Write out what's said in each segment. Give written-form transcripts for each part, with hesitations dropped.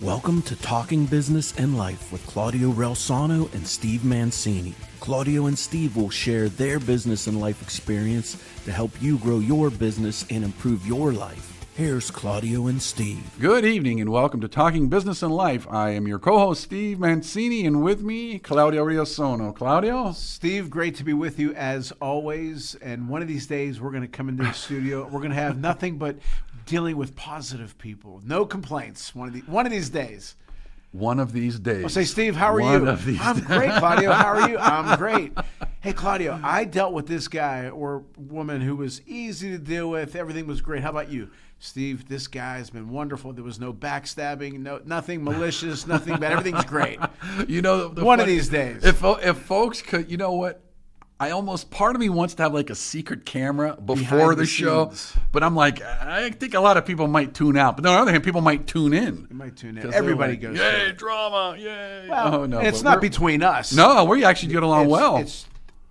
Welcome to Talking Business and Life with Claudio Relsano and Steve Mancini. Claudio and Steve will share their business and life experience to help you grow your business and improve your life. Here's Claudio and Steve. Good evening and welcome to Talking Business and Life. I am your co-host, Steve Mancini, and with me, Claudio Relsano. Claudio? Steve, great to be with you as always. And one of these days, we're going to come into the studio. We're going to have nothing but dealing with positive people. No complaints. One of these days. One of these days. I'll say, Steve, how are you? I'm great, Claudio. How are you? I'm great. Hey, Claudio, I dealt with this guy or woman who was easy to deal with. Everything was great. How about you? Steve, this guy has been wonderful. There was no backstabbing, nothing malicious, nothing bad. Everything's great. You know, one of these days. If folks could, you know what? Part of me wants to have like a secret camera before the show, but I'm like, I think a lot of people might tune out. But on the other hand, people might tune in. They might tune in. Everybody goes, yay, drama, yay. Well, and it's not between us. No, we actually get along well.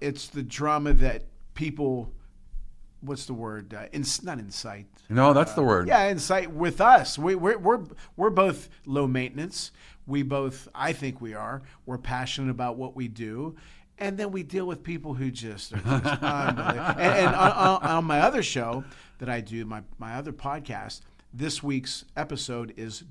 It's the drama that people, what's the word? Not incite. No, that's the word. Yeah, incite with us. We're both low maintenance. I think we are. We're passionate about what we do. And then we deal with people who just are just unbelievable. And on my other show that I do, my other podcast, this week's episode is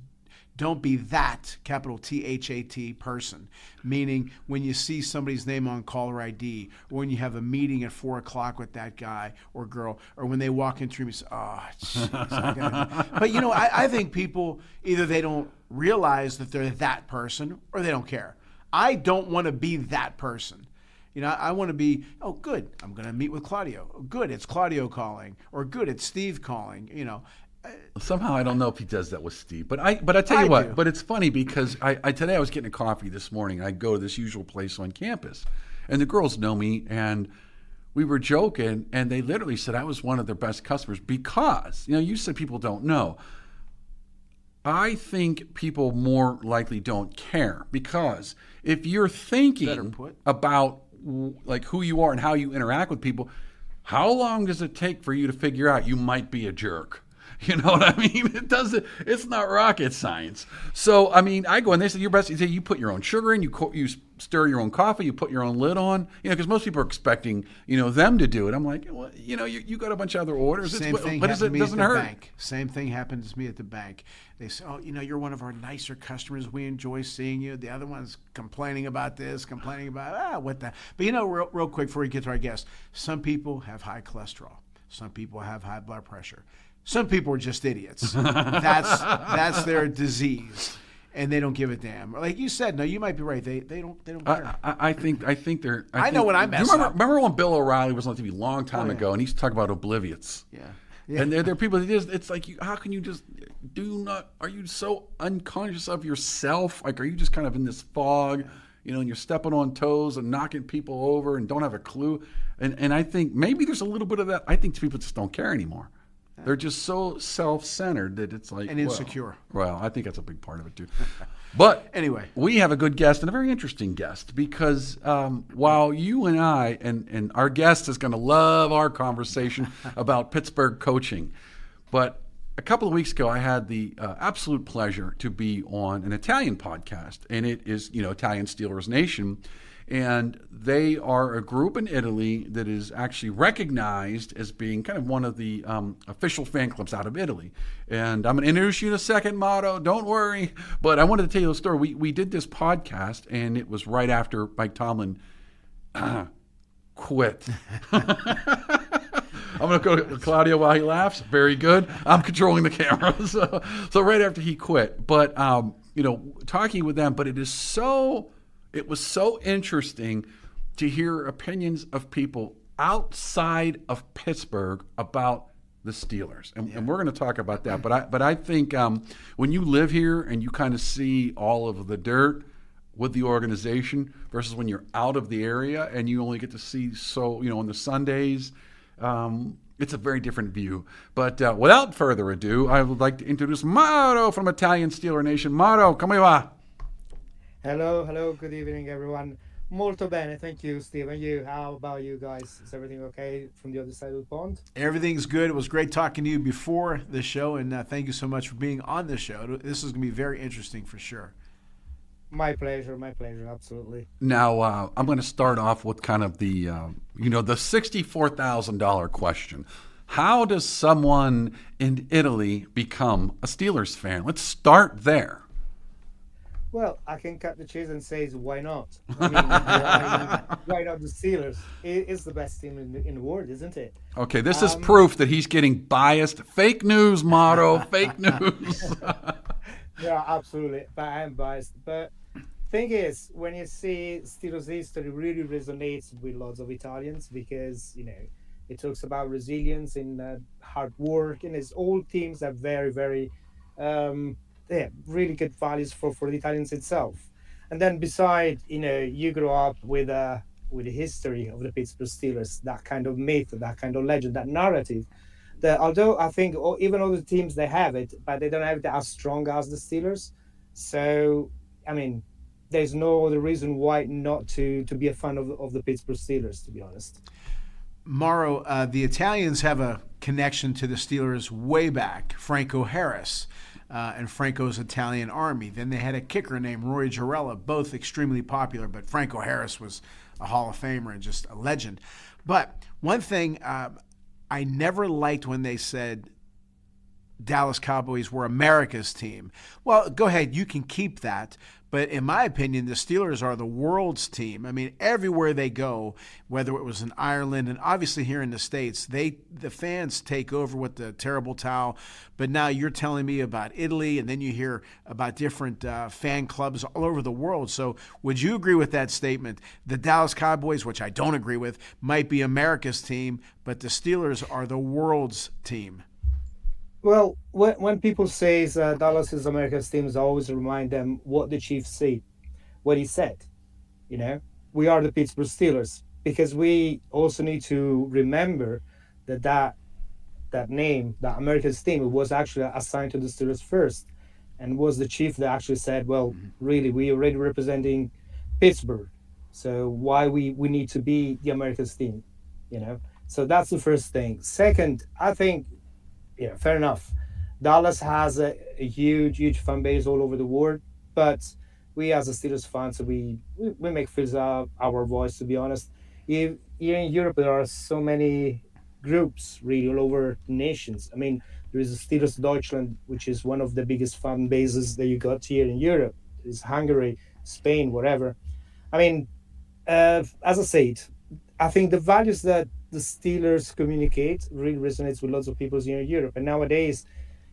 Don't Be That, capital T-H-A-T, person. Meaning when you see somebody's name on caller ID, or when you have a meeting at 4 o'clock with that guy or girl, or when they walk into you say, oh, jeez. But, you know, I think people, either they don't realize that they're that person or they don't care. I don't want to be that person. You know, I want to be, oh, good, I'm going to meet with Claudio. Oh, good, it's Claudio calling. Or good, it's Steve calling, you know. Somehow I don't know if he does that with Steve. But I tell you what, but it's funny because today I was getting a coffee this morning. I go to this usual place on campus. And the girls know me, and we were joking, and they literally said I was one of their best customers because, you know, you said people don't know. I think people more likely don't care because if you're thinking about like who you are and how you interact with people, how long does it take for you to figure out you might be a jerk? You know what I mean? It's not rocket science. So, I mean, I go and they say, you're best. You say you put your own sugar in, you stir your own coffee, you put your own lid on, you know, because most people are expecting, you know, them to do it. I'm like, well, you know, you got a bunch of other orders. Same thing happened to me at the bank. Same thing happens to me at the bank. They say, oh, you know, you're one of our nicer customers. We enjoy seeing you. The other one's complaining about this, complaining about, what the. But, you know, real quick before we get to our guest, some people have high cholesterol. Some people have high blood pressure. Some people are just idiots. That's their disease, and they don't give a damn. Like you said, no, you might be right. They don't care. I think they're. I know when I mess up. Remember when Bill O'Reilly was on TV a long time ago, and he's talking about oblivious. Yeah. And there are people that it's like, how can you just are you so unconscious of yourself? Like, are you just kind of in this fog, you know, and you're stepping on toes and knocking people over and don't have a clue? And I think maybe there's a little bit of that. I think people just don't care anymore. They're just so self-centered that it's like... And insecure. Well, I think that's a big part of it, too. But anyway, we have a good guest and a very interesting guest because while you and I, and our guest is going to love our conversation about Pittsburgh coaching, but a couple of weeks ago, I had the absolute pleasure to be on an Italian podcast, and it is, you know, Italian Steelers Nation. And they are a group in Italy that is actually recognized as being kind of one of the official fan clubs out of Italy. And I'm going to introduce you in a second, Motto. Don't worry. But I wanted to tell you a story. We did this podcast, and it was right after Mike Tomlin quit. I'm going to go to Claudio while he laughs. Very good. I'm controlling the camera. So right after he quit. But, you know, talking with them, but it was so interesting to hear opinions of people outside of Pittsburgh about the Steelers, and we're going to talk about that. But I think when you live here and you kind of see all of the dirt with the organization versus when you're out of the area and you only get to see on the Sundays, it's a very different view. But without further ado, I would like to introduce Mauro from Italian Steeler Nation. Mauro, come va? Hello, good evening, everyone. Molto bene, thank you, Steve. And you, how about you guys? Is everything okay from the other side of the pond? Everything's good. It was great talking to you before the show, and thank you so much for being on the show. This is going to be very interesting for sure. My pleasure, absolutely. Now, I'm going to start off with kind of the $64,000 question. How does someone in Italy become a Steelers fan? Let's start there. Well, I can cut the cheese and say, why not? I mean, why not the Steelers? It's the best team in the world, isn't it? Okay, this is Um, proof that he's getting biased. Fake news, motto. Fake news. yeah, absolutely. But I'm biased. But thing is, when you see Steelers history really resonates with lots of Italians because it talks about resilience and hard work, and it's all teams that very very um, yeah, really good values for the Italians itself. And then beside, you grow up with the history of the Pittsburgh Steelers, that kind of myth, that kind of legend, that narrative. That although I think even other teams they have it, but they don't have it as strong as the Steelers. So I mean, there's no other reason why not to be a fan of the Pittsburgh Steelers, to be honest. Mauro, the Italians have a connection to the Steelers way back, Franco Harris. And Franco's Italian army. Then they had a kicker named Roy Girella, both extremely popular, but Franco Harris was a Hall of Famer and just a legend. But one thing I never liked when they said Dallas Cowboys were America's team. Well, go ahead, you can keep that. But in my opinion, the Steelers are the world's team. I mean, everywhere they go, whether it was in Ireland and obviously here in the States, the fans take over with the terrible towel. But now you're telling me about Italy, and then you hear about different fan clubs all over the world. So would you agree with that statement? The Dallas Cowboys, which I don't agree with, might be America's team, but the Steelers are the world's team. Well, when people say Dallas is America's team, I always remind them what the Chief said, what he said. You know, we are the Pittsburgh Steelers because we also need to remember that name, that America's team, was actually assigned to the Steelers first, and was the chief that actually said, "Well, really, we already representing Pittsburgh, so why we need to be the America's team?" You know. So that's the first thing. Second, I think, yeah, fair enough. Dallas has a huge fan base all over the world, but we as a Steelers fans, we make feels our voice. To be honest, here in Europe, there are so many groups really all over nations. I mean, there is a Steelers Deutschland, which is one of the biggest fan bases that you got here in Europe. There's Hungary, Spain, whatever. I mean, as I said, I think the values that the Steelers communicate really resonates with lots of people here in Europe. And nowadays,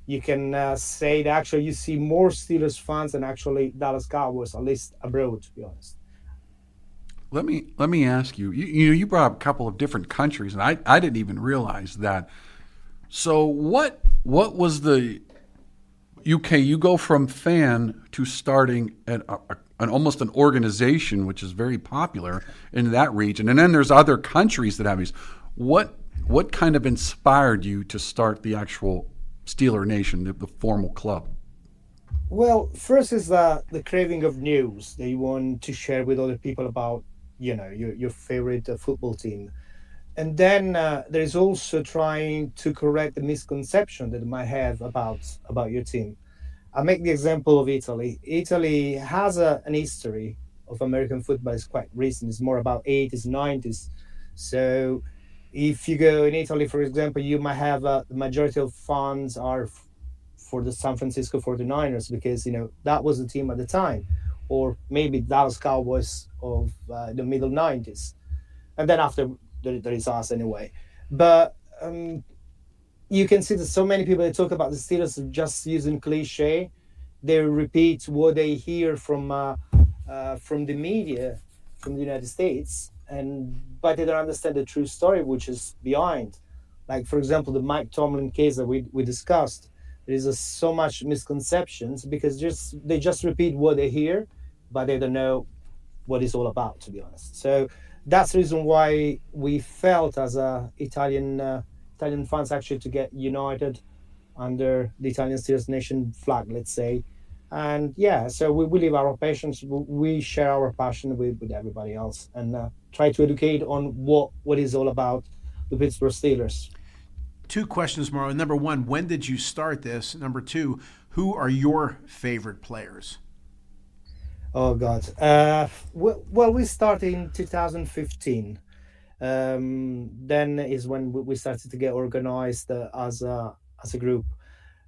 you can say that actually you see more Steelers fans than actually Dallas Cowboys, at least abroad, to be honest. Let me ask you. You brought up a couple of different countries, and I didn't even realize that. So what was the UK? You go from fan to starting at an almost an organization, which is very popular in that region, and then there's other countries that have these. What kind of inspired you to start the actual Steeler Nation, the formal club? Well, first is the craving of news that you want to share with other people about, your favorite football team. And then there is also trying to correct the misconception that you might have about your team. I make the example of Italy. Italy has an history of American football. It's quite recent. It's more about 80s, 90s. So if you go in Italy, for example, you might have the majority of funds are for the San Francisco 49ers because, that was the team at the time. Or maybe Dallas Cowboys of the middle 90s. And then after, there is us anyway. But you can see that so many people that talk about the Steelers are just using cliche. They repeat what they hear from the media from the United States, and but they don't understand the true story, which is behind. Like for example, the Mike Tomlin case that we discussed. There is so much misconceptions because they just repeat what they hear, but they don't know what it's all about. To be honest, so that's the reason why we felt as a Italian fans actually to get united under the Italian Steelers Nation flag, let's say, And yeah, so we live our passions. We share our passion with everybody else, and try to educate on what is all about the Pittsburgh Steelers. Two questions, Mauro. Number one, when did you start this? Number two, who are your favorite players? Oh God. Well, we started in 2015. Then is when we started to get organized as a group.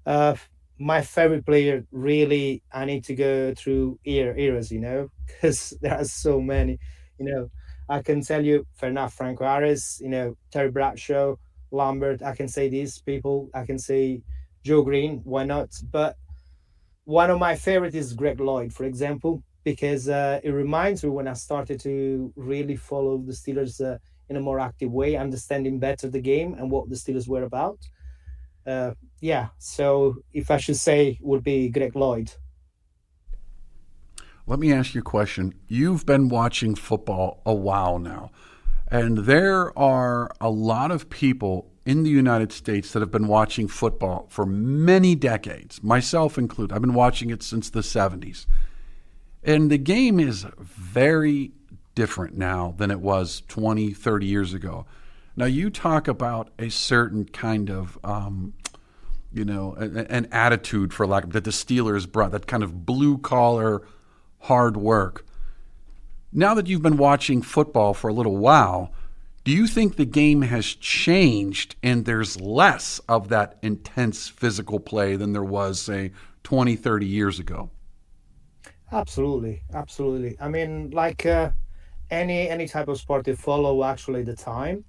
Uh, my favorite player, really, I need to go through eras, because there are so many. You know, I can tell you, fair enough, Franco Harris, Terry Bradshaw, Lambert. I can say these people. I can say Joe Green. Why not? But one of my favorite is Greg Lloyd, for example, because it reminds me when I started to really follow the Steelers in a more active way, understanding better the game and what the Steelers were about. Yeah, so if I should say, would be Greg Lloyd. Let me ask you a question. You've been watching football a while now, and there are a lot of people in the United States that have been watching football for many decades, myself included. I've been watching it since the 70s. And the game is very different now than it was 20, 30 years ago. Now, you talk about a certain kind of, an attitude, for lack of, that the Steelers brought, that kind of blue collar, hard work. Now that you've been watching football for a little while, do you think the game has changed and there's less of that intense physical play than there was, say, 20, 30 years ago? Absolutely, absolutely. I mean, like any type of sport, they follow actually the time.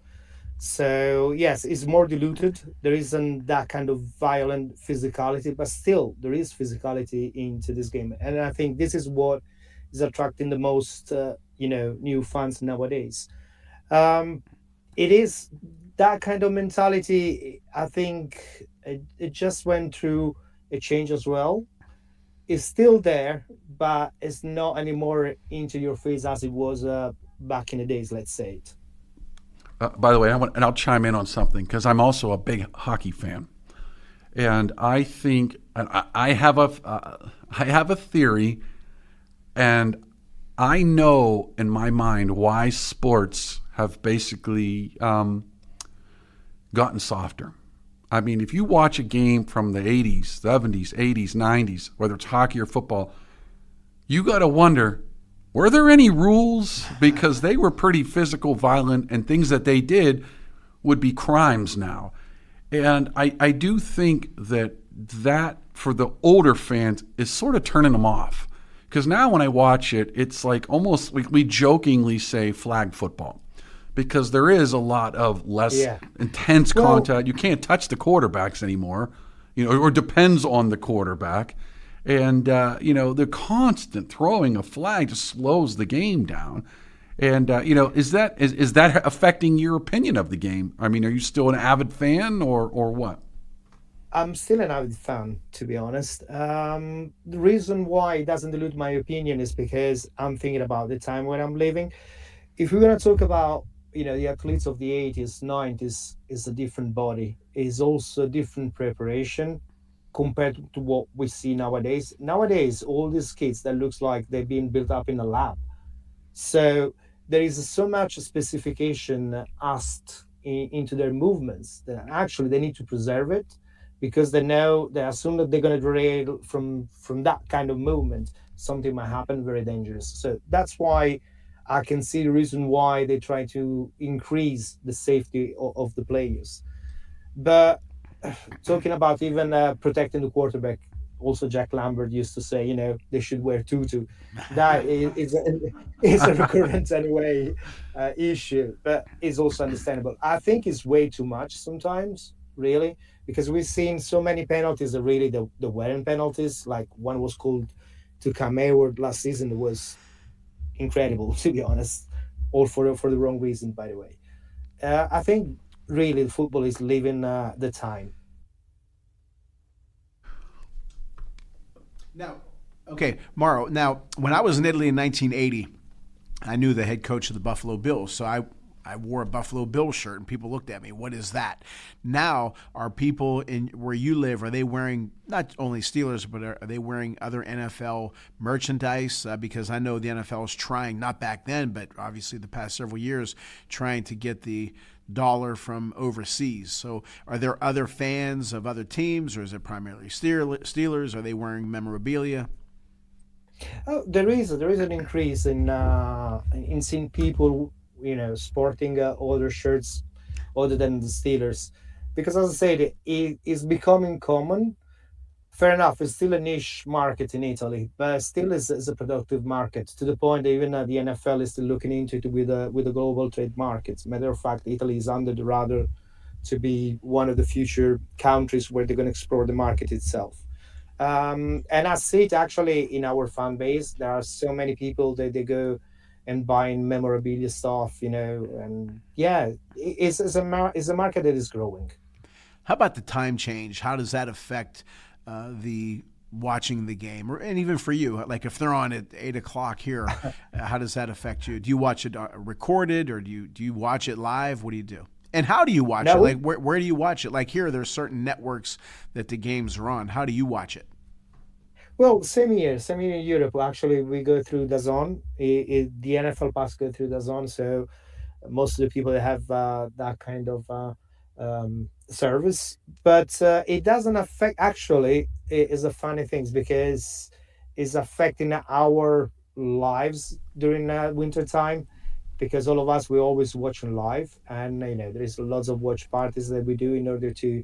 So yes, it's more diluted. There isn't that kind of violent physicality, but still there is physicality into this game, and I think this is what is attracting the most, new fans nowadays. Um, it is that kind of mentality. I think it just went through a change as well. It's still there, but it's not anymore into your face as it was back in the days. Let's say it. By the way, and I'll chime in on something because I'm also a big hockey fan, and I think, and I have a theory, and I know in my mind why sports have basically gotten softer. I mean, if you watch a game from the 80s, 70s, 80s, 90s, whether it's hockey or football, you got to wonder, were there any rules? Because they were pretty physical, violent, and things that they did would be crimes now. And I do think that for the older fans is sort of turning them off. Because now when I watch it, it's like almost, we jokingly say flag football. Because there is a lot of less intense contact. You can't touch the quarterbacks anymore, or depends on the quarterback. And, the constant throwing of flag just slows the game down. And, is that affecting your opinion of the game? I mean, are you still an avid fan or what? I'm still an avid fan, to be honest. The reason why it doesn't dilute my opinion is because I'm thinking about the time when I'm living. If we're going to talk about, the athletes of the 80s, 90s, is a different body, is also different preparation compared to what we see nowadays. Nowadays, all these kids that looks like they've been built up in a lab. So there is so much specification asked into their movements that actually they need to preserve it because they know that as soon as they're going to derail from that kind of movement, something might happen very dangerous. So that's why I can see the reason why they try to increase the safety of the players. But talking about even protecting the quarterback, also Jack Lambert used to say, they should wear tutu. That is a recurrent anyway issue, but it's also understandable. I think it's way too much sometimes, really, because we've seen so many penalties that really the wearing penalties, like one was called to Cam Hayward last season, was incredible, to be honest, all for the wrong reason, by the way. I think really football is living the time. Now, okay, Mauro. Now, when I was in Italy in 1980, I knew the head coach of the Buffalo Bills, so I wore a Buffalo Bills shirt and people looked at me. What is that? Now, are people in where you live, are they wearing not only Steelers, but are they wearing other NFL merchandise? Because I know the NFL is trying, not back then, but obviously the past several years, trying to get the dollar from overseas. So are there other fans of other teams, or is it primarily Steelers? Are they wearing memorabilia? Oh, there is an increase in seeing people, sporting older shirts other than the Steelers, because as I said, it is becoming common. Fair enough, it's still a niche market in Italy, but still is a productive market to the point that even the NFL is still looking into it with a global trade market. Matter of fact, Italy is under the radar to be one of the future countries where they're going to explore the market itself. And I see it actually in our fan base. There are so many people that they go and buying memorabilia stuff, and yeah, it's a market that is growing. How about the time change? How does that affect the watching the game, and even for you, like if they're on at 8:00 here, how does that affect you? Do you watch it recorded, or do you watch it live? What do you do? And how do you watch it? Like where do you watch it? Like here, there's certain networks that the games are on. How do you watch it? Well, same here in Europe. Actually, we go through DAZN. The NFL pass go through DAZN, so most of the people that have that kind of service, but it doesn't affect. Actually, it is a funny thing because it's affecting our lives during winter time, because all of us, we're always watching live, and there is lots of watch parties that we do in order to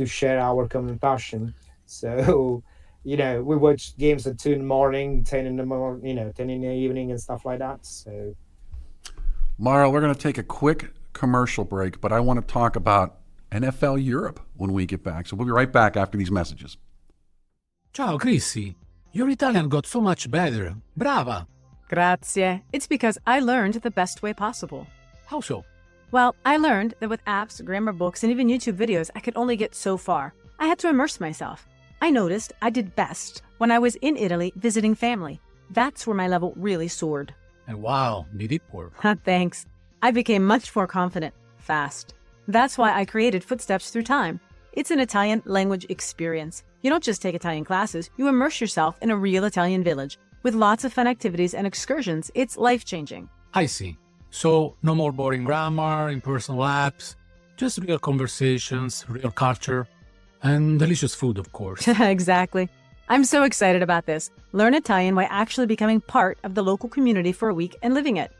share our common passion. So we watch games at 2 in the morning, 10 in the morning, 10 in the evening, and stuff like that. So, Mauro, we're going to take a quick commercial break, but I want to talk about NFL Europe when we get back. So we'll be right back after these messages. Ciao, Chrissy. Your Italian got so much better. Brava. Grazie. It's because I learned the best way possible. How so? Well, I learned that with apps, grammar books, and even YouTube videos, I could only get so far. I had to immerse myself. I noticed I did best when I was in Italy visiting family. That's where my level really soared. And wow, did it work? Thanks. I became much more confident, fast. That's why I created Footsteps Through Time. It's an Italian language experience. You don't just take Italian classes, you immerse yourself in a real Italian village. With lots of fun activities and excursions, it's life-changing. I see. So, no more boring grammar, impersonal apps, just real conversations, real culture, and delicious food, of course. Exactly. I'm so excited about this. Learn Italian by actually becoming part of the local community for a week and living it.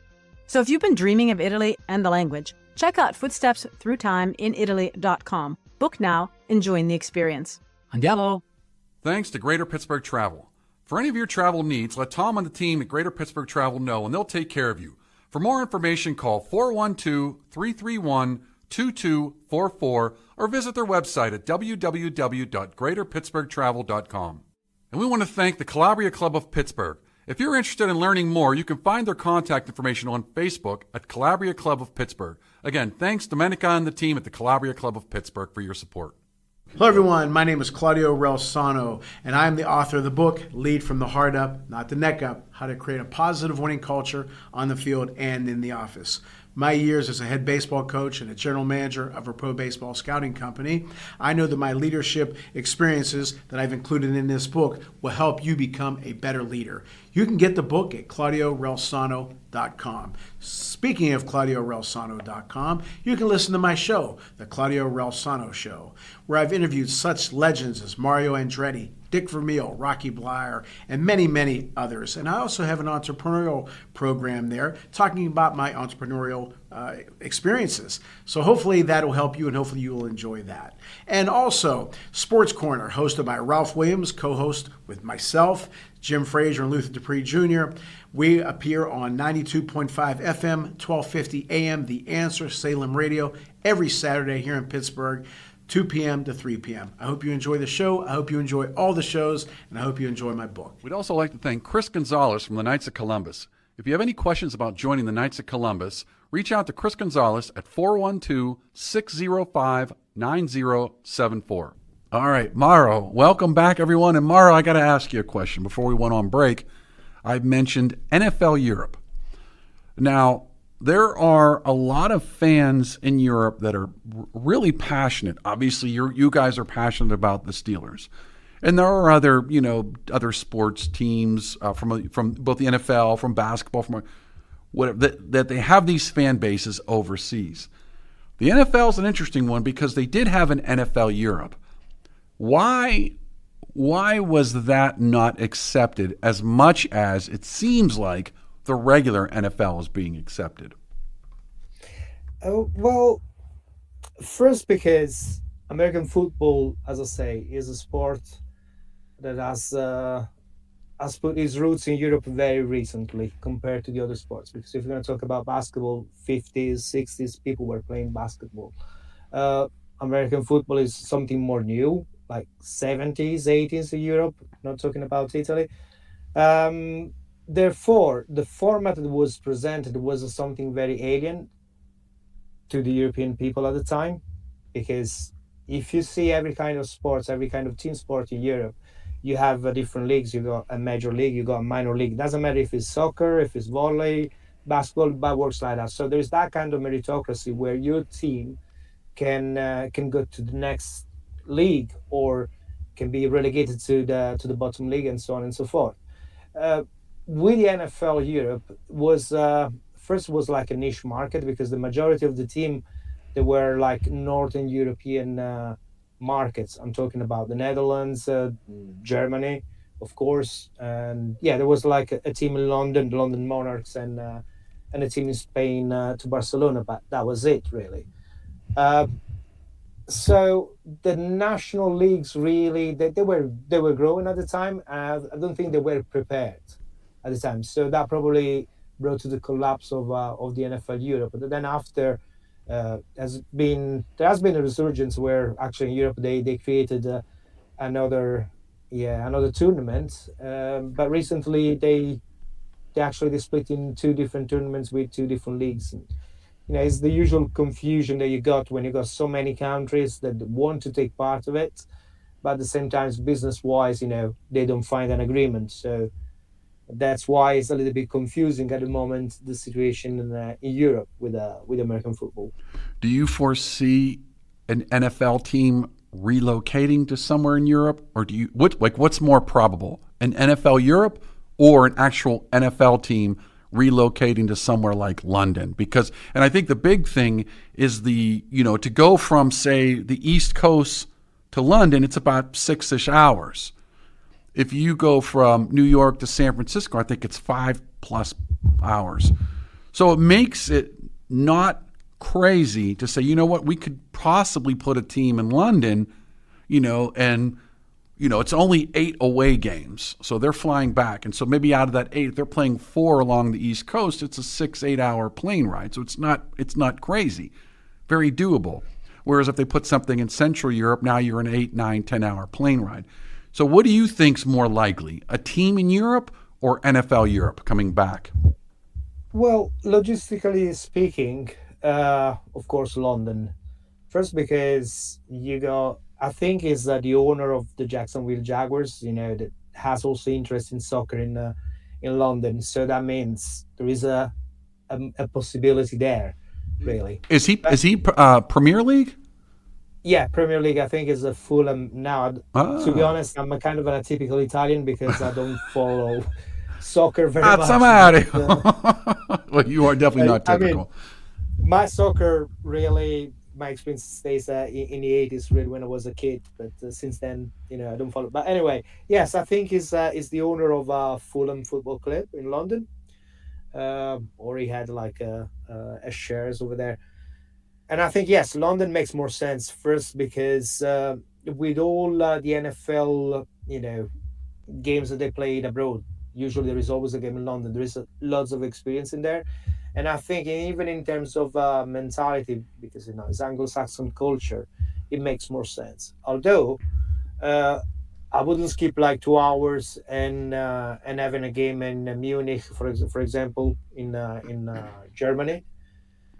So if you've been dreaming of Italy and the language, check out Footsteps Through Time in Italy.com. Book now and join the experience. Andiamo! Thanks to Greater Pittsburgh Travel. For any of your travel needs, let Tom and the team at Greater Pittsburgh Travel know, and they'll take care of you. For more information, call 412-331-2244 or visit their website at www.greaterpittsburghtravel.com. And we want to thank the Calabria Club of Pittsburgh. If you're interested in learning more, you can find their contact information on Facebook at Calabria Club of Pittsburgh. Again, thanks Domenica and the team at the Calabria Club of Pittsburgh for your support. Hello, everyone. My name is Claudio Relsano, and I'm the author of the book, Lead from the Heart Up, Not the Neck Up, How to Create a Positive Winning Culture on the Field and in the Office. My years as a head baseball coach and a general manager of a pro baseball scouting company, I know that my leadership experiences that I've included in this book will help you become a better leader. You can get the book at ClaudioRelsano.com. Speaking of ClaudioRelsano.com, you can listen to my show, The Claudio Relsano Show, where I've interviewed such legends as Mario Andretti, Dick Vermeil, Rocky Blyer, and many, many others. And I also have an entrepreneurial program there talking about my entrepreneurial experiences. So hopefully that'll help you, and hopefully you will enjoy that. And also, Sports Corner, hosted by Ralph Williams, co-host with myself, Jim Frazier, and Luther Dupree Jr. We appear on 92.5 FM, 1250 AM, The Answer, Salem Radio, every Saturday here in Pittsburgh, 2 p.m. to 3 p.m. I hope you enjoy the show. I hope you enjoy all the shows, and I hope you enjoy my book. We'd also like to thank Chris Gonzalez from the Knights of Columbus. If you have any questions about joining the Knights of Columbus, reach out to Chris Gonzalez at 412-605-9074. All right, Mauro, welcome back, everyone. And Mauro, I got to ask you a question before we went on break. I mentioned NFL Europe. Now, there are a lot of fans in Europe that are really passionate. Obviously, you guys are passionate about the Steelers, and there are other other sports teams from both the NFL, from basketball, from whatever that they have these fan bases overseas. The NFL is an interesting one because they did have an NFL Europe. Why was that not accepted as much as it seems like the regular NFL is being accepted? Well, first because American football, as I say, is a sport that has put its roots in Europe very recently compared to the other sports. Because if you're going to talk about basketball, 50s, 60s, people were playing basketball. Uh, American football is something more new, like 70s, 80s in Europe, not talking about Italy. Um, Therefore, the format that was presented was something very alien to the European people at the time, because if you see every kind of sports, every kind of team sport in Europe, you have different leagues. You got a major league, you got a minor league. It doesn't matter if it's soccer, if it's volley, basketball, but works like that. So there's that kind of meritocracy where your team can go to the next league or can be relegated to the bottom league and so on and so forth. Uh, with the NFL Europe was first was like a niche market because the majority of the team they were like Northern European markets. I'm talking about the Netherlands, Germany, of course, and yeah, there was like a team in London, the London Monarchs, and a team in Spain to Barcelona, but that was it really. Uh, so the national leagues really they were growing at the time. I don't think they were prepared at the time, so that probably brought to the collapse of the NFL Europe. But then after there has been a resurgence where actually in Europe they created another another tournament, but recently they split in two different tournaments with two different leagues. And, it's the usual confusion that you got when you got so many countries that want to take part of it, but at the same time, business-wise, they don't find an agreement. So that's why it's a little bit confusing at the moment, the situation in Europe with American football. Do you foresee an NFL team relocating to somewhere in Europe, or what's more probable, an NFL Europe or an actual NFL team relocating to somewhere like London? Because, and I think the big thing is to go from, say, the East Coast to London, it's about 6-ish hours. If you go from New York to San Francisco, I think it's 5+ hours. So it makes it not crazy to say, we could possibly put a team in London, and it's only 8 away games. So they're flying back. And so maybe out of that 8, if they're playing 4 along the East Coast, it's a 6-8 hour plane ride. So it's not crazy. Very doable. Whereas if they put something in Central Europe, now you're an 8, 9, 10 hour plane ride. So what do you think's more likely, a team in Europe or NFL Europe coming back? Well, logistically speaking, of course, London. First, because I think is that the owner of the Jacksonville Jaguars, that has also interest in soccer in London. So that means there is a possibility there, really. Is he Premier League? Yeah, Premier League, I think, is a Fulham now. To be honest, I'm a kind of an atypical Italian because I don't follow soccer very much. Well, you are definitely not typical. My soccer really, my experience stays in the 80s, really, when I was a kid. But since then, I don't follow. But anyway, yes, I think is the owner of Fulham Football Club in London, or he had like a shares over there. And I think, yes, London makes more sense. First, because with all the NFL, games that they played abroad, usually there is always a game in London. There is lots of experience in there. And I think even in terms of mentality, because, it's Anglo-Saxon culture, it makes more sense. Although I wouldn't skip like 2 hours and having a game in Munich, for example, in Germany,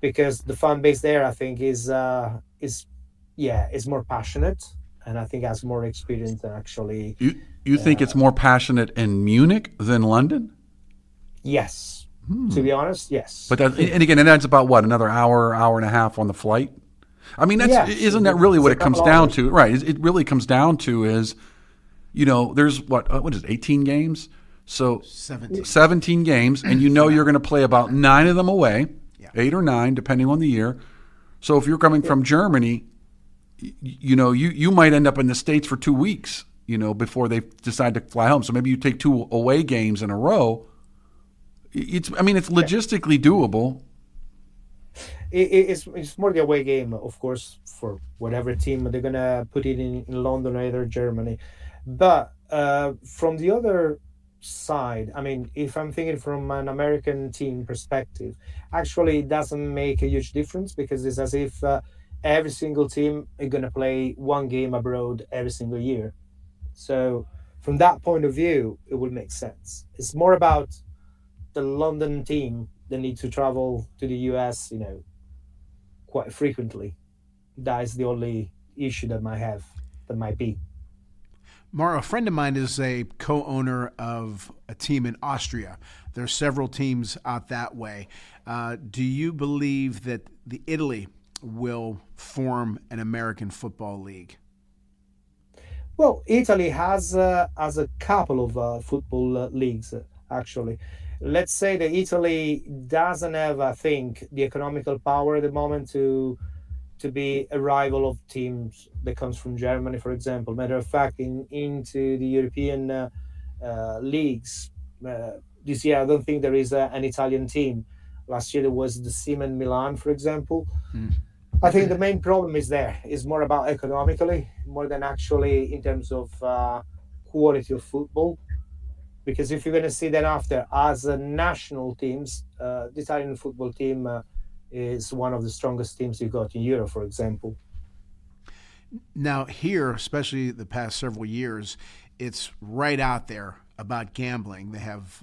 because the fan base there, I think, is more passionate, and I think has more experience than actually. You think it's more passionate in Munich than London? Yes, To be honest, yes. But that, and again, it adds about what, another hour, hour and a half on the flight. I mean, Yes, isn't that really it's what a it comes couple down hours. to? Right. It really comes down to is, there's what is it, 18 games? So 17 games, and you're going to play about 9 of them away, 8 or 9, depending on the year. So if you're coming from Germany, you might end up in the States for 2 weeks, before they decide to fly home. So maybe you take 2 away games in a row. It's logistically doable. It's more the away game, of course, for whatever team they're gonna put it in London or either Germany. But from the other side, I mean, if I'm thinking from an American team perspective, actually it doesn't make a huge difference because it's as if every single team is gonna play one game abroad every single year. So from that point of view, it will make sense. It's more about the London team that need to travel to the US, quite frequently. That is the only issue that might be. Mauro, a friend of mine is a co-owner of a team in Austria. There's several teams out that way. Do you believe that the Italy will form an American football league? Well, Italy has a couple of football leagues actually. Let's say that Italy doesn't have, I think, the economical power at the moment to be a rival of teams that comes from Germany, for example. Matter of fact, into the European leagues this year, I don't think there is an Italian team. Last year there was the Siemens Milan, for example. I think the main problem is more about economically, more than actually in terms of quality of football. Because if you're going to see then after as a national teams, the Italian football team is one of the strongest teams you got in Europe, for example. Now, here, especially the past several years, it's right out there about gambling. They have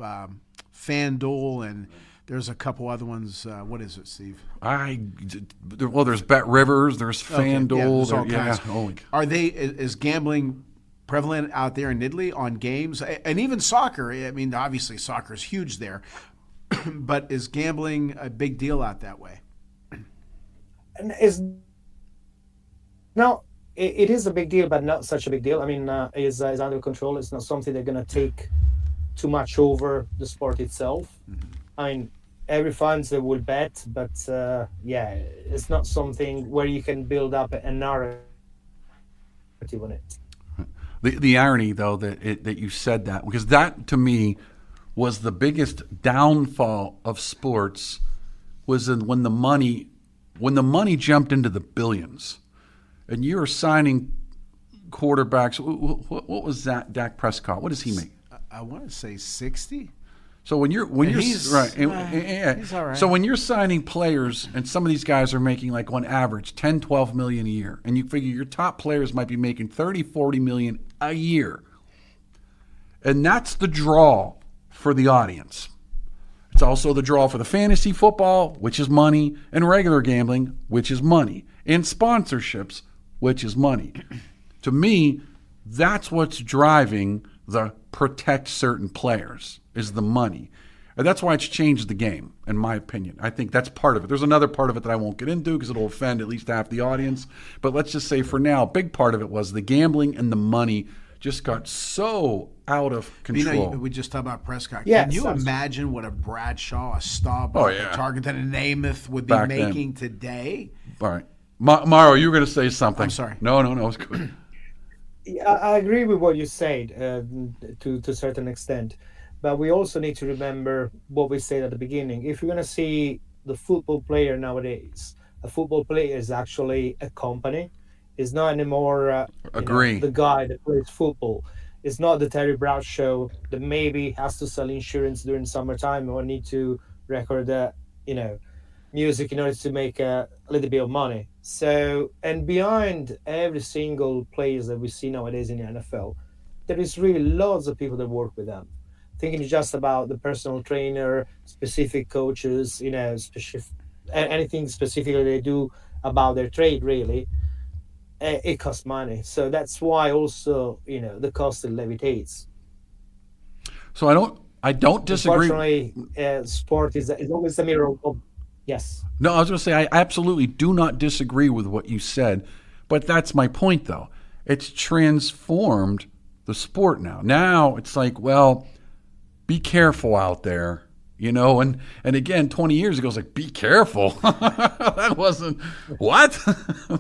FanDuel, and there's a couple other ones. What is it, Steve? There's Bet Rivers, there's FanDuel. There's all kinds. Holy. Is gambling prevalent out there in Italy on games and even soccer? I mean, obviously soccer is huge there, but is gambling a big deal out that way? And it is a big deal, but not such a big deal. I mean, is under control. It's not something they're going to take too much over the sport itself. I mean, every fans they will bet, but it's not something where you can build up a narrative on it. The irony, though, that you said that, because that to me was the biggest downfall of sports, was when the money jumped into the billions, and you were signing quarterbacks. What was that? Dak Prescott. What does he make? I want to say 60. So when you're he's right, he's all right. So when you're signing players, and some of these guys are making like on average 10, 12 million a year, and you figure your top players might be making 30, 40 million a year, and that's the draw for the audience. It's also the draw for the fantasy football, which is money, and regular gambling, which is money, and sponsorships, which is money. To me, that's what's driving the protect certain players, is the money. And that's why it's changed the game, in my opinion. I think that's part of it. There's another part of it that I won't get into because it'll offend at least half the audience. But let's just say for now, a big part of it was the gambling and the money just got so out of control. We just talked about Prescott. Yes, Can you imagine what a Bradshaw, a Staub, a Target, and a Namath would be Back making today? All right. Mauro, you were going to say something. I'm sorry. No, it's good. I agree with what you said to a certain extent, but we also need to remember what we said at the beginning. If you're going to see the football player nowadays, a football player is actually a company. It's not anymore the guy that plays football. It's not the Terry Bradshaw that maybe has to sell insurance during summertime or need to record music in order to make a little bit of money. So, and behind every single players that we see nowadays in the NFL, there is really lots of people that work with them. Thinking just about the personal trainer, specific coaches, anything specifically they do about their trade, really, it costs money. So that's why also, the cost levitates. So I don't disagree. Unfortunately, sport is always a mirror of yes. No, I was going to say I absolutely do not disagree with what you said, but that's my point though. It's transformed the sport now. Now it's like, well, be careful out there, and again, 20 years ago it's like, be careful. That wasn't what?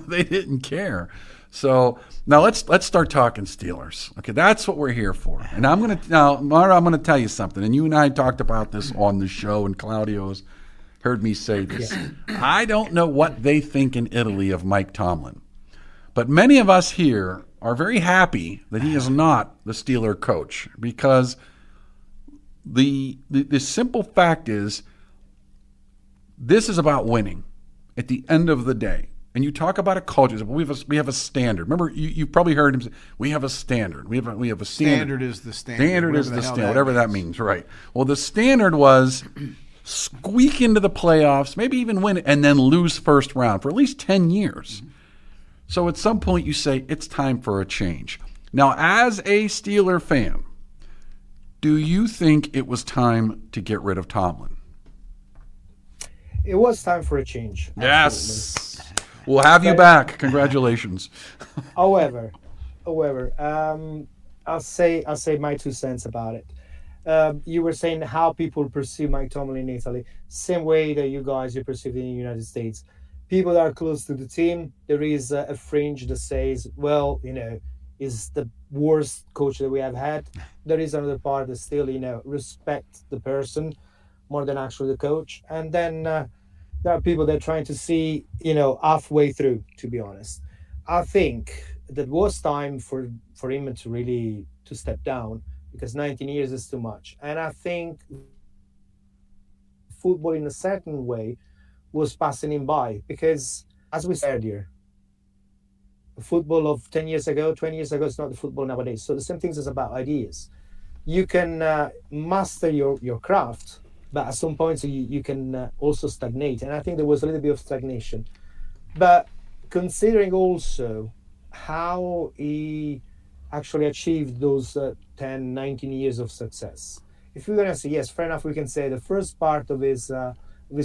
They didn't care. So now let's start talking Steelers. Okay, that's what we're here for. And Mara, I'm gonna tell you something. And you and I talked about this on the show, and Claudio's heard me say this. I don't know what they think in Italy of Mike Tomlin, but many of us here are very happy that he is not the Steeler coach, because the simple fact is this is about winning at the end of the day. And you talk about a culture. We have a standard. Remember, you've probably heard him say, we have a standard. We have a standard. Standard is the standard. Standard is the standard, whatever that means, right. Well, the standard was squeak into the playoffs, maybe even win, and then lose first round for at least 10 years. So at some point you say, it's time for a change. Now, as a Steeler fan, do you think it was time to get rid of Tomlin? It was time for a change. Absolutely. Yes. We'll have you back. Congratulations. However, I'll say my 2 cents about it. You were saying how people perceive Mike Tomlin in Italy, same way that you perceive it in the United States. People that are close to the team, there is a fringe that says, well, is the worst coach that we have had. There is another part that still, respect the person more than actually the coach. And then there are people that are trying to see, halfway through, to be honest. I think that was time for him to really to step down, because 19 years is too much. And I think football in a certain way was passing him by, because as we said earlier, the football of 10 years ago, 20 years ago is not the football nowadays. So the same thing is about ideas. You can master your craft, but at some points you can also stagnate. And I think there was a little bit of stagnation. But considering also how he actually achieved those 10, 19 years of success, if we're going to say, yes, fair enough, we can say the first part of his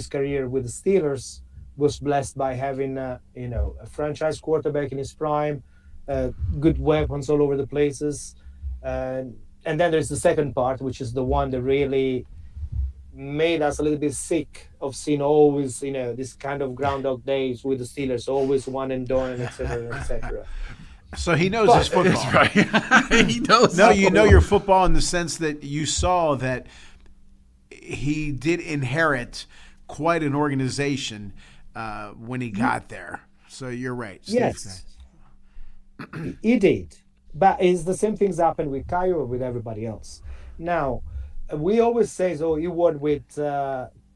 career with the Steelers was blessed by having a franchise quarterback in his prime, good weapons all over the places. And then there's the second part, which is the one that really made us a little bit sick of seeing always, this kind of Groundhog Days with the Steelers, always one and done, etc., etc. So he knows his football. That's right. He knows. No, you know your football in the sense that you saw that he did inherit quite an organization when he got there. So you're right. Yes, he did. But it's the same things happened with Caio or with everybody else. Now, we always say, he won with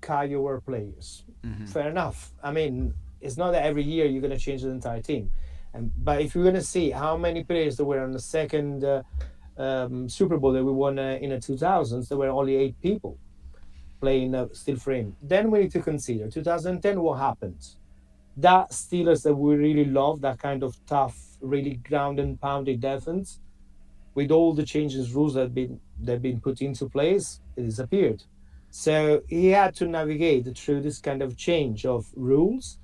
Caio or players. Mm-hmm. Fair enough. I mean, it's not that every year you're going to change the entire team. But if you're going to see how many players there were on the second Super Bowl that we won in the 2000s, there were only 8 people playing steel frame. Then we need to consider 2010, what happened? That Steelers that we really love, that kind of tough, really ground and pounded defense, with all the changes, rules that have been put into place, it disappeared. So he had to navigate through this kind of change of rules.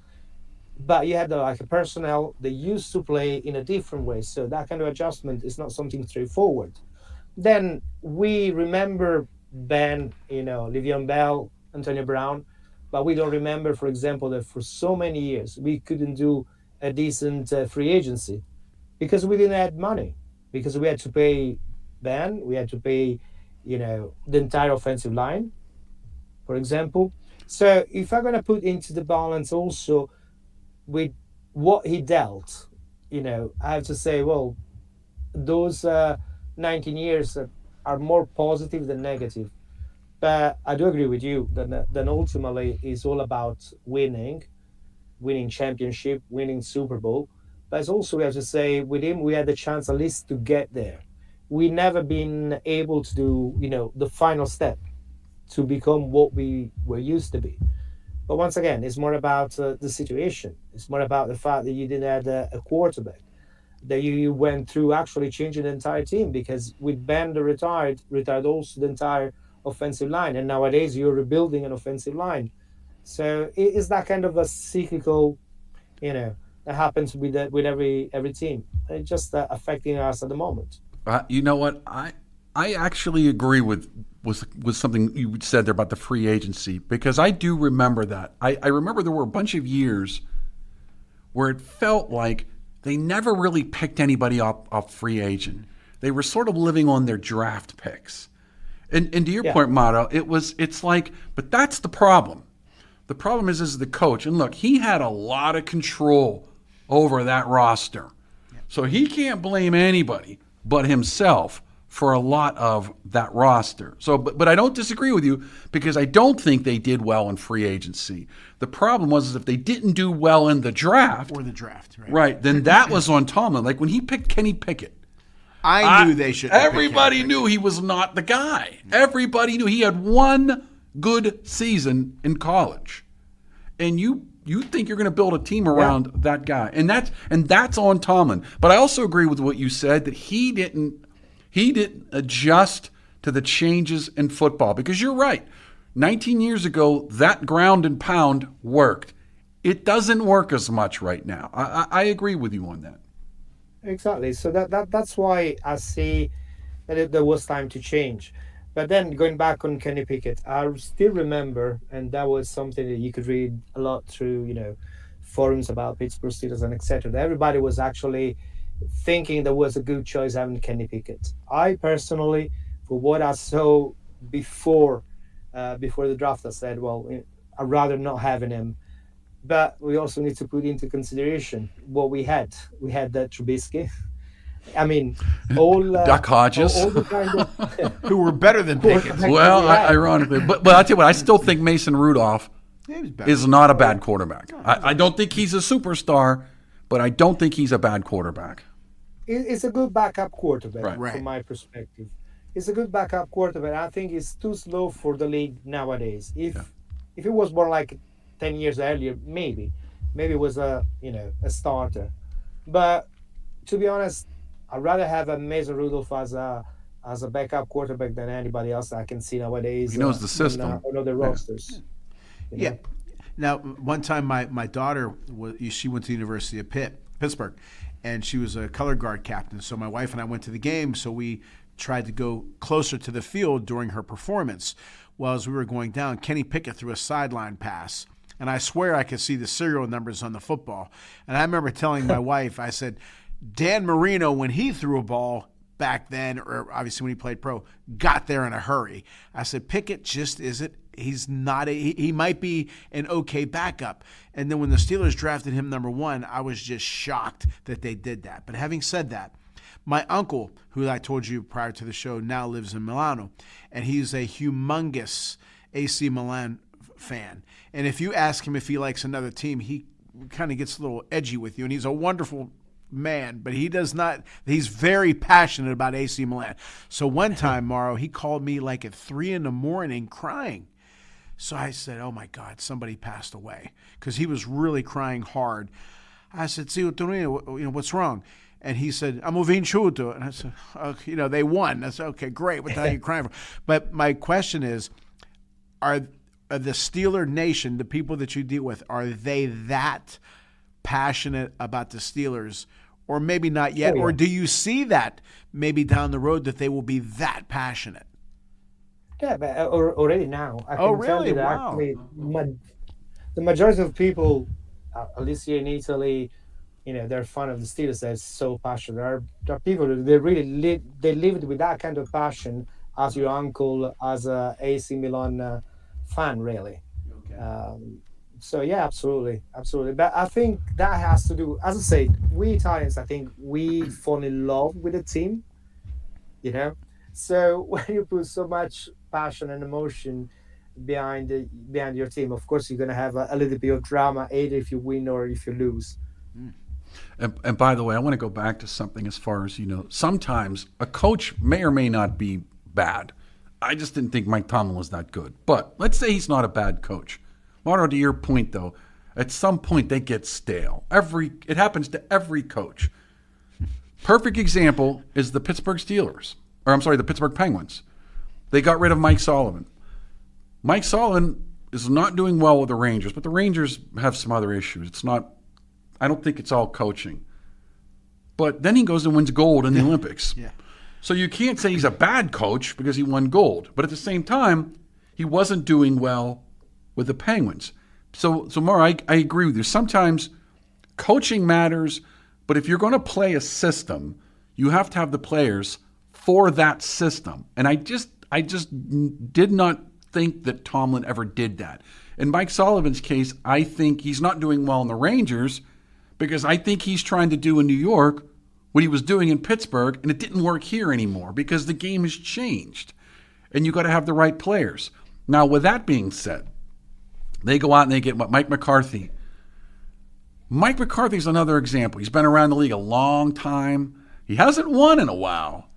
But you had a personnel that used to play in a different way. So that kind of adjustment is not something straightforward. Then we remember Ben, Le'Veon Bell, Antonio Brown, but we don't remember, for example, that for so many years we couldn't do a decent free agency because we didn't have money, because we had to pay Ben, we had to pay, the entire offensive line, for example. So if I'm going to put into the balance also with what he dealt, I have to say, well, those 19 years are more positive than negative. But I do agree with you that ultimately it's all about winning championship, winning Super Bowl. But it's also, we have to say, with him, we had the chance at least to get there. We never been able to do, the final step to become what we were used to be. But once again, it's more about the situation. It's more about the fact that you didn't have a quarterback, that you went through actually changing the entire team, because with Ben the retired also the entire offensive line, and nowadays you're rebuilding an offensive line. So it is that kind of a cyclical, that happens with every team. It's just affecting us at the moment. You know what? I actually agree with something you said there about the free agency, because I do remember that. I remember there were a bunch of years where it felt like they never really picked anybody off free agent. They were sort of living on their draft picks. And to your point, Mauro, it's like, but that's the problem. The problem is the coach. And look, he had a lot of control over that roster. So he can't blame anybody but himself for a lot of that roster. So, but I don't disagree with you, because I don't think they did well in free agency. The problem was if they didn't do well in the draft. Or the draft, right? Right, then that was on Tomlin. Like when he picked Kenny Pickett. I knew they should. Everybody knew he was not the guy. Everybody knew he had one good season in college. And you think you're going to build a team around that guy. And that's on Tomlin. But I also agree with what you said, that he didn't adjust to the changes in football, because you're right. 19 years ago, that ground and pound worked. It doesn't work as much right now. I agree with you on that. Exactly. So that's why I see that there was time to change. But then going back on Kenny Pickett, I still remember, and that was something that you could read a lot through, forums about Pittsburgh Steelers and etc. Everybody was actually thinking there was a good choice having Kenny Pickett. I personally, for what I saw before the draft, I said, well, I'd rather not having him. But we also need to put into consideration what we had. We had Trubisky. I mean, all Duck Hodges, all the kind of, who were better than Pickett. Well, ironically, but I tell you what, I still think Mason Rudolph is not a bad quarterback. I don't think he's a superstar, but I don't think he's a bad quarterback. It's a good backup quarterback, Right. from my perspective. It's a good backup quarterback. I think it's too slow for the league nowadays. If it was more like 10 years earlier, maybe it was a starter. But to be honest, I'd rather have a Mason Rudolph as a backup quarterback than anybody else I can see nowadays. He knows the system. On other rosters. Yeah. Now, one time my daughter she went to the University of Pittsburgh, and she was a color guard captain. So my wife and I went to the game. So we tried to go closer to the field during her performance. Well, as we were going down, Kenny Pickett threw a sideline pass. And I swear I could see the serial numbers on the football. And I remember telling my wife, I said, Dan Marino, when he threw a ball back then, or obviously when he played pro, got there in a hurry. I said, Pickett just isn't. He's not. He might be an okay backup. And then when the Steelers drafted him number 1, I was just shocked that they did that. But having said that, my uncle, who I told you prior to the show, now lives in Milano, and he's a humongous AC Milan fan. And if you ask him if he likes another team, he kind of gets a little edgy with you. And he's a wonderful man, but he does not. He's very passionate about AC Milan. So one time, Mauro, he called me like at 3 a.m. crying. So I said, "Oh my God, somebody passed away," because he was really crying hard. I said, "See, what's wrong?" And he said, "I'm vincuto." And I said, "Okay, they won." I said, "Okay, great. What the hell are you crying for?" But my question is, are the Steeler Nation, the people that you deal with, are they that passionate about the Steelers? Or maybe not yet? Or do you see that maybe down the road that they will be that passionate? Yeah, but already now. I can tell really? you that Wow. actually the majority of people, at least here in Italy, they're fan of the Steelers. They're so passionate. There are people that they really they lived with that kind of passion as your uncle, as a AC Milan fan, really. Okay. So yeah, absolutely. But I think that has to do, as I said, we Italians, I think we fall in love with the team. So when you put so much passion and emotion behind your team, of course you're going to have a little bit of drama, either if you win or if you lose. And by the way, I want to go back to something as far as, sometimes a coach may or may not be bad. I just didn't think Mike Tomlin was that good. But let's say he's not a bad coach. Mauro, to your point, though, at some point they get stale. It happens to every coach. Perfect example is the Pittsburgh Penguins. They got rid of Mike Sullivan. Mike Sullivan is not doing well with the Rangers, but the Rangers have some other issues. It's not, I don't think it's all coaching. But then he goes and wins gold in the Olympics. Yeah. So you can't say he's a bad coach because he won gold. But at the same time, he wasn't doing well with the Penguins. So Mara, I agree with you. Sometimes coaching matters, but if you're going to play a system, you have to have the players for that system. And I just did not think that Tomlin ever did that. In Mike Sullivan's case, I think he's not doing well in the Rangers because I think he's trying to do in New York what he was doing in Pittsburgh, and it didn't work here anymore because the game has changed. And you got to have the right players. Now, with that being said, they go out and they get Mike McCarthy. Mike McCarthy's another example. He's been around the league a long time. He hasn't won in a while.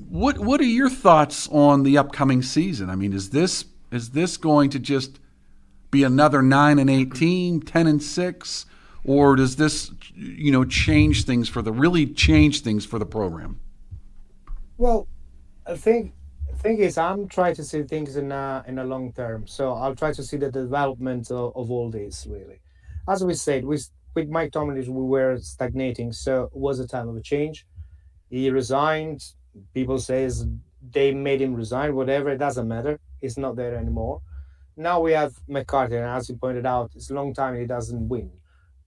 What are your thoughts on the upcoming season? I mean, is this going to just be another 9-8 team, 10-6, or does this change things really change things for the program? Well, I think the thing is, I'm trying to see things in a long term. So I'll try to see the development of all this really. As we said, with Mike Tomlin, we were stagnating, so it was a time of a change. He resigned. People says they made him resign. Whatever, it doesn't matter. He's not there anymore. Now we have McCarthy, and as you pointed out, it's a long time he doesn't win.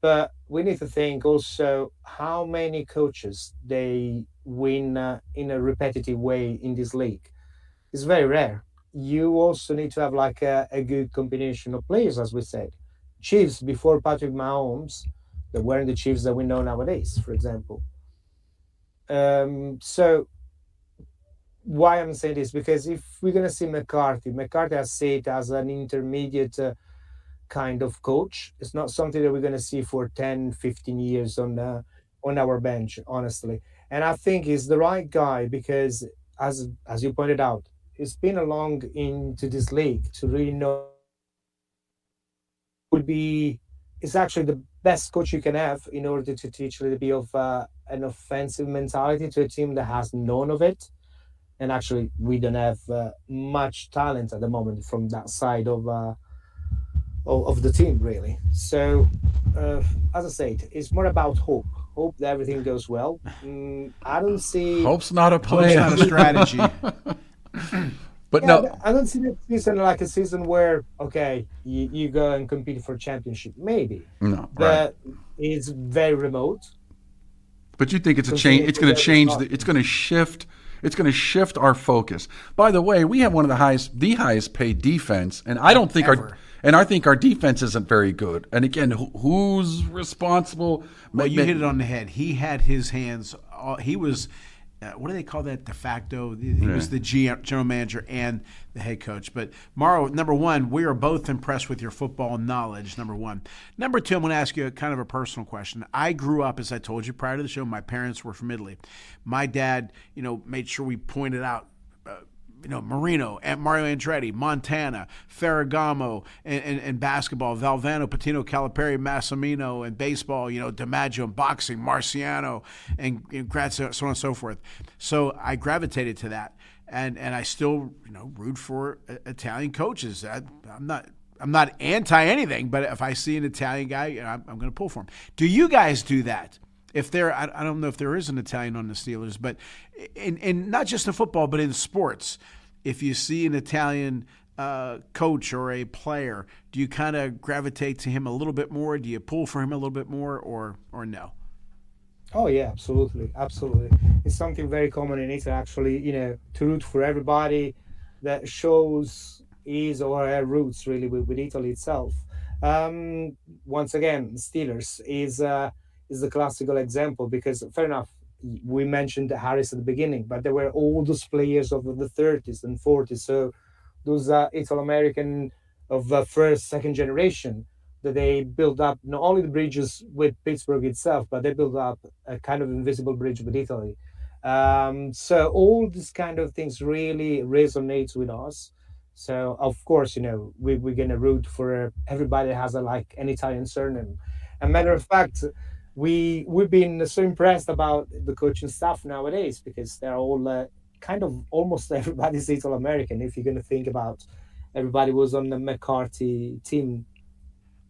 But we need to think also how many coaches they win in a repetitive way in this league. It's very rare. You also need to have like a good combination of players, as we said. Chiefs before Patrick Mahomes, they weren't the Chiefs that we know nowadays, for example. So why I'm saying this, because if we're going to see McCarthy has said as an intermediate kind of coach. It's not something that we're going to see for 10, 15 years on our bench, honestly. And I think he's the right guy because, as you pointed out, he's been along into this league to really know would be is actually the best coach you can have in order to teach a little bit of an offensive mentality to a team that has none of it. And actually, we don't have much talent at the moment from that side of the team, really. So, as I said, it's more about hope. Hope that everything goes well. I don't see. Hope's not a It's plan. not a strategy. But Yeah, no, I don't see that season like a season where you go and compete for championship, maybe, no, right. but it's very remote. But you think it's a change? It's going to change. It's going to shift. It's going to shift our focus. By the way, we have one of the highest paid defense, and I don't think Ever. I think our defense isn't very good. And again, who's responsible? Well, you hit it on the head. He had his hands. He was. What do they call that? De facto. He was the general manager and the head coach. But Mauro, number one, we are both impressed with your football knowledge. Number one. Number two, I'm going to ask you a kind of a personal question. I grew up, as I told you prior to the show, my parents were from Italy. My dad, made sure we pointed out. Marino, Mario Andretti, Montana, Ferragamo, and basketball, Valvano, Patino, Calipari, Massimino, and baseball, DiMaggio, and boxing, Marciano, and Grazia, so on and so forth. So I gravitated to that, and I still, root for Italian coaches. I'm not anti anything, but if I see an Italian guy, I'm going to pull for him. Do you guys do that? If I don't know if there is an Italian on the Steelers, but in not just in football, but in sports, if you see an Italian coach or a player, do you kind of gravitate to him a little bit more? Do you pull for him a little bit more, or no? Oh yeah, absolutely. It's something very common in Italy, actually. To root for everybody that shows his or her roots really with Italy itself. Once again, Steelers is the classical example because, fair enough, we mentioned Harris at the beginning, but there were all those players of the 30s and 40s. So those Italo-American of the first, second generation that they built up not only the bridges with Pittsburgh itself, but they built up a kind of invisible bridge with Italy. So all these kind of things really resonates with us. So of course, we're gonna root for everybody that has an Italian surname. A matter of fact, we've been so impressed about the coaching staff nowadays because they're all kind of almost everybody's Italo American. If you're going to think about, everybody was on the McCarthy team.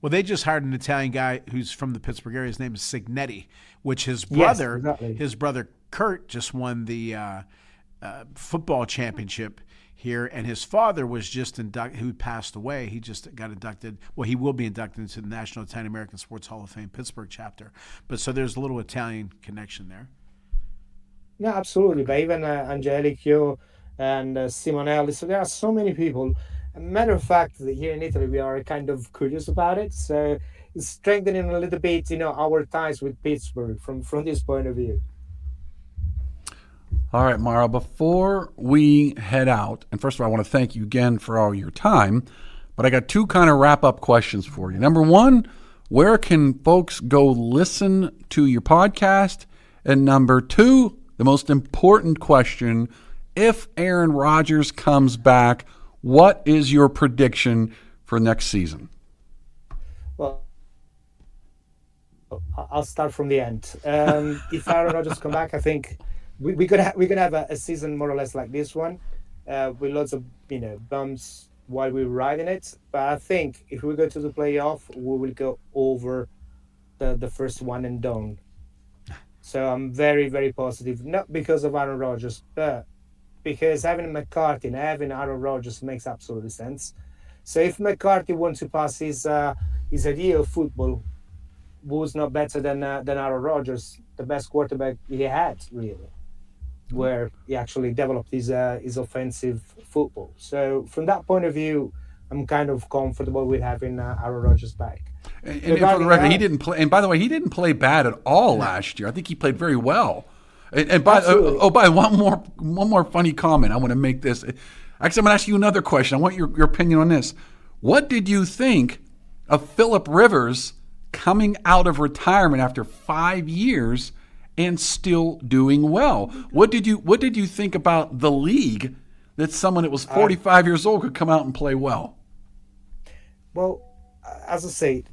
Well, they just hired an Italian guy who's from the Pittsburgh area. His name is Signetti, which his Yes, brother, exactly. his brother Kurt, just won the football championship here, and his father was just inducted, who passed away. He just got inducted. Well, he will be inducted into the National Italian American Sports Hall of Fame Pittsburgh chapter. But so there's a little Italian connection there. Yeah, absolutely. But even Angelico and Simonelli. So there are so many people. A matter of fact, that here in Italy, we are kind of curious about it. So it's strengthening a little bit, our ties with Pittsburgh from this point of view. All right, Mauro, before we head out, and first of all, I want to thank you again for all your time, but I got two kind of wrap-up questions for you. Number one, where can folks go listen to your podcast? And number two, the most important question, if Aaron Rodgers comes back, what is your prediction for next season? Well, I'll start from the end. If Aaron Rodgers come back, I think we're gonna have a season more or less like this one, with lots of bumps while we're riding it. But I think if we go to the playoff, we will go over the first one and done. So I'm very, very positive, not because of Aaron Rodgers, but because having McCarthy and having Aaron Rodgers makes absolutely sense. So if McCarthy wants to pass his idea of football, was not better than Aaron Rodgers, the best quarterback he had, really, where he actually developed his offensive football. So from that point of view, I'm kind of comfortable with having Aaron Rodgers back. And for the record, he didn't play. And by the way, he didn't play bad at all last year. I think he played very well. And by one more funny comment. I want to make this. Actually, I'm going to ask you another question. I want your opinion on this. What did you think of Phillip Rivers coming out of retirement after 5 years and still doing well? What did you think about the league that someone that was 45 years old could come out and play well? Well, as I said,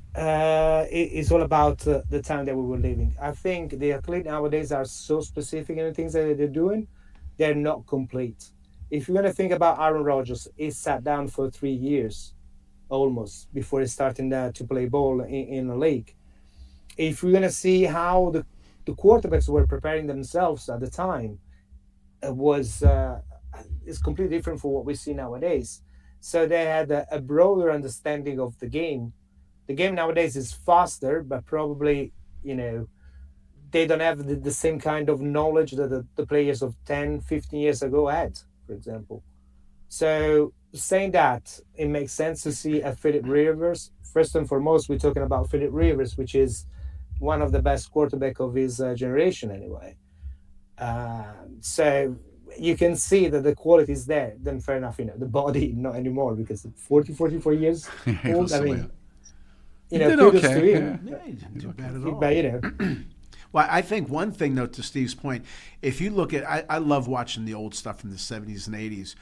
it's all about the time that we were living. I think the athletes nowadays are so specific in the things that they're doing, they're not complete. If you're going to think about Aaron Rodgers, he sat down for 3 years almost before he starting to play ball in the league. If we're going to see how the quarterbacks were preparing themselves at the time, is completely different from what we see nowadays. So they had a broader understanding of the game. The game nowadays is faster, but probably, they don't have the same kind of knowledge that the players of 10, 15 years ago had, for example. So saying that, it makes sense to see a Phillip Rivers. First and foremost, we're talking about Phillip Rivers, which is one of the best quarterback of his generation anyway. So you can see that the quality is there. Then fair enough, the body not anymore, because 44 years old. I mean, he did kudos okay. to him. Yeah, he didn't do bad at all. But Well, I think one thing, though, to Steve's point, if you look at, I love watching the old stuff from the 70s and 80s.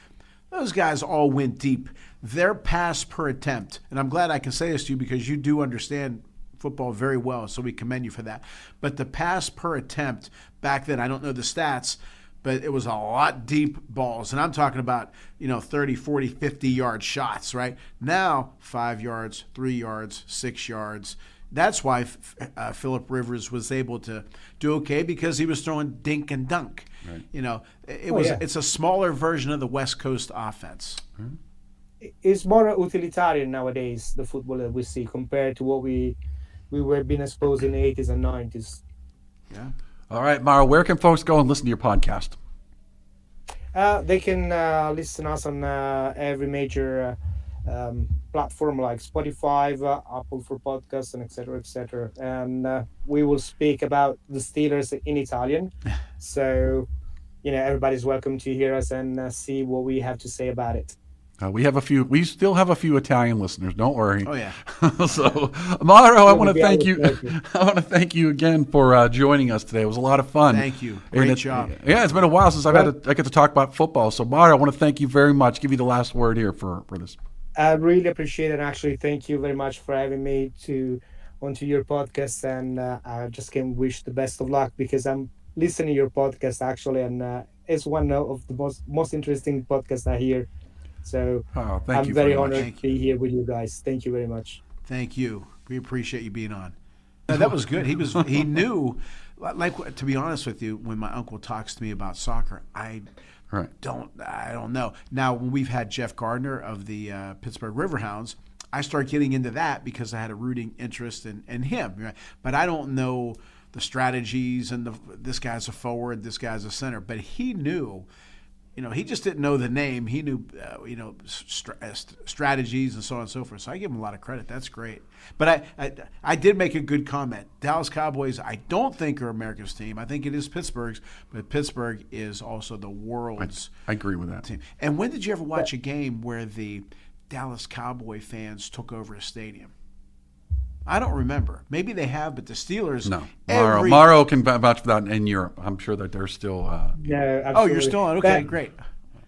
Those guys all went deep. Their pass per attempt, and I'm glad I can say this to you because you do understand football very well, so we commend you for that. But the pass per attempt back then, I don't know the stats, but it was a lot deep balls. And I'm talking about, 30, 40, 50-yard shots, right? Now, 5 yards, 3 yards, 6 yards. That's why Phillip Rivers was able to do okay, because he was throwing dink and dunk. Right. It's a smaller version of the West Coast offense. It's more utilitarian nowadays, the football that we see, compared to what we were being exposed in the 80s and 90s. Yeah. All right, Mauro, where can folks go and listen to your podcast? They can listen to us on every major platform like Spotify, Apple for podcasts, and etc. And we will speak about the Steelers in Italian. So, everybody's welcome to hear us and see what we have to say about it. We still have a few Italian listeners. Don't worry. Oh yeah. So, Mauro, I want to thank you. I want to thank you again for joining us today. It was a lot of fun. Thank you. Great job. Yeah, it's been a while since I get to talk about football. So, Mauro, I want to thank you very much. Give you the last word here for this. I really appreciate it. Actually, thank you very much for having me onto your podcast, and I just can wish the best of luck, because I'm listening to your podcast actually, and is one of the most interesting podcasts I hear. So Oh, thank I'm you very very much. honored to be here with you guys. Thank you very much. Thank you. We appreciate you being on. That was good. He knew, like, to be honest with you, when my uncle talks to me about soccer, I don't know. Now, when we've had Jeff Gardner of the Pittsburgh Riverhounds, I start getting into that because I had a rooting interest in him. Right? But I don't know the strategies and this guy's a forward, this guy's a center. But he knew. He just didn't know the name. He knew, strategies and so on and so forth. So I give him a lot of credit. That's great. But I did make a good comment. Dallas Cowboys, I don't think are America's team. I think it is Pittsburgh's, but Pittsburgh is also the world's I agree with that. team. And when did you ever watch a game where the Dallas Cowboy fans took over a stadium? I don't remember. Maybe they have, but the Steelers. No, Morrow can vouch for that in Europe. I'm sure that they're still. No, absolutely. Oh, you're still on. Okay, great.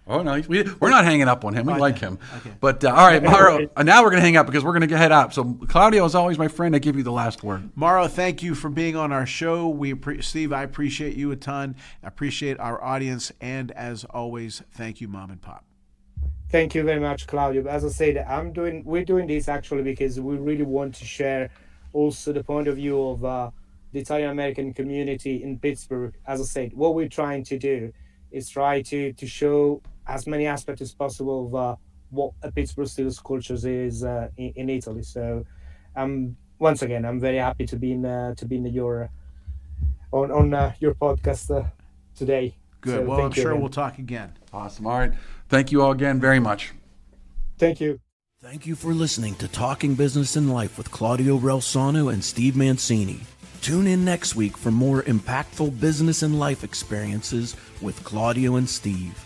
Oh no, we're not hanging up on him. We like him. Okay. But all right, Morrow. Now we're going to hang up because we're going to head out. So Claudio, as always, my friend, I give you the last word. Morrow, thank you for being on our show. Steve, I appreciate you a ton. I appreciate our audience, and as always, thank you, Mom and Pop. Thank you very much, Claudio. As I said, we're doing this actually because we really want to share also the point of view of the Italian American community in Pittsburgh. As I said, what we're trying to do is try to show as many aspects as possible of what a Pittsburgh Steelers culture is in Italy. So, once again, I'm very happy to be in your podcast today. Good. So well, I'm sure again. we'll talk again. Awesome. All right. Thank you all again very much. Thank you. Thank you for listening to Talking Business and Life with Claudio Relsano and Steve Mancini. Tune in next week for more impactful business and life experiences with Claudio and Steve.